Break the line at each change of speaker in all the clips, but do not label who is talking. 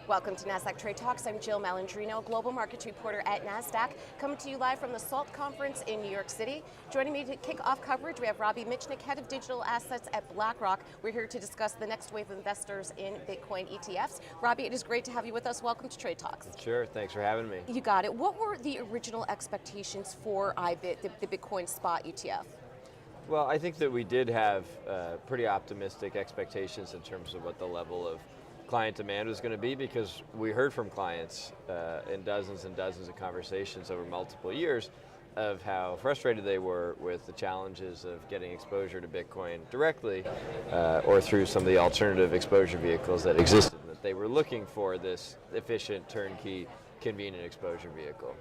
Welcome to Nasdaq TradeTalks. I'm Jill Malandrino, Global Markets Reporter at Nasdaq, coming to you live from the SALT Conference in New York City. Joining me to kick off coverage, we have Mitchnick, Head of Digital Assets at BlackRock. We're here to discuss the next wave of investors in Bitcoin ETFs. Robbie, it is great to have you with us. Welcome to TradeTalks.
Sure, thanks for having me.
You got it. What were the original expectations for IBIT, the Bitcoin spot ETF?
Well, I think that we did have pretty optimistic expectations in terms of what the level of client demand was going to be, because we heard from clients in dozens and dozens of conversations over multiple years of how frustrated they were with the challenges of getting exposure to Bitcoin directly or through some of the alternative exposure vehicles that existed, and that they were looking for this efficient, turnkey, convenient exposure vehicle.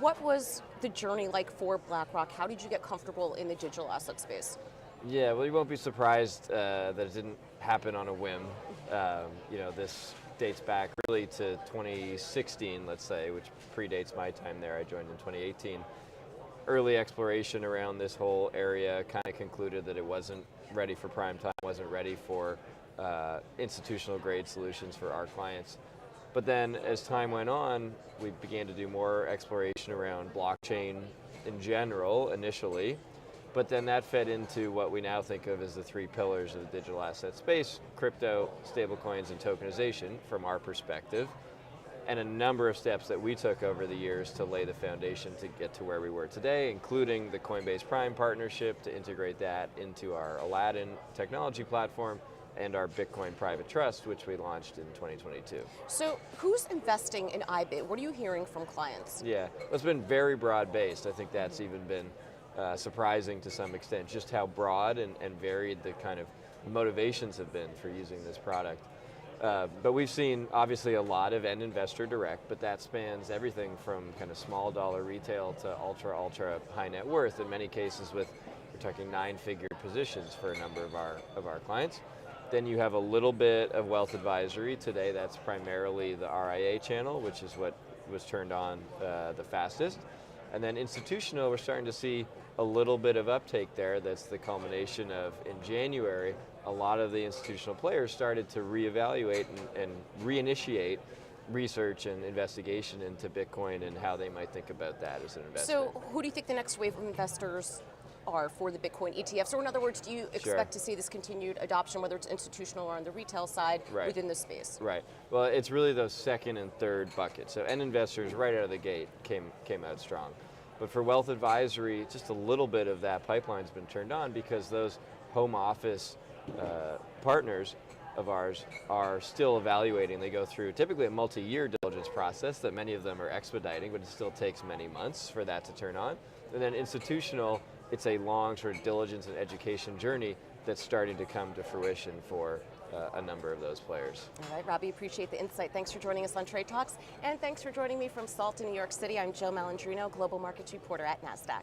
What was the journey like for BlackRock? How did you get comfortable in the digital asset space?
Yeah, well, you won't be surprised that it didn't happen on a whim. This dates back really to 2016, let's say, which predates my time there. I joined in 2018. Early exploration around this whole area kind of concluded that it wasn't ready for prime time, wasn't ready for institutional grade solutions for our clients. But then as time went on, we began to do more exploration around blockchain in general initially. But then that fed into what we now think of as the three pillars of the digital asset space: crypto, stablecoins, and tokenization from our perspective. And a number of steps that we took over the years to lay the foundation to get to where we were today, including the Coinbase Prime partnership to integrate that into our Aladdin technology platform and our Bitcoin Private Trust, which we launched in 2022.
So who's investing in IBIT? What are you hearing from clients?
Yeah, it's been very broad-based. I think that's even been surprising to some extent, just how broad and varied the kind of motivations have been for using this product. But we've seen obviously a lot of end investor direct, but that spans everything from kind of small dollar retail to ultra high net worth, in many cases we're talking 9-figure positions for a number of our clients. Then you have a little bit of wealth advisory. Today that's primarily the RIA channel, which is what was turned on the fastest. And then institutional, we're starting to see a little bit of uptake there. That's the culmination of, in January, a lot of the institutional players started to reevaluate and reinitiate research and investigation into Bitcoin and how they might think about that as an investment.
So who do you think the next wave of investors are for the Bitcoin ETFs? So in other words, do you expect to see this continued adoption, whether it's institutional or on the retail side, within this space?
Right. Well, it's really those second and third buckets. So end investors right out of the gate came out strong. But for wealth advisory, just a little bit of that pipeline's been turned on because those home office partners of ours are still evaluating. They go through typically a multi-year diligence process that many of them are expediting, but it still takes many months for that to turn on. And then institutional, it's a long sort of diligence and education journey that's starting to come to fruition for a number of those players.
All right, Robbie, appreciate the insight. Thanks for joining us on Trade Talks, and thanks for joining me from SALT in New York City. I'm Jill Malandrino, Global Markets Reporter at Nasdaq.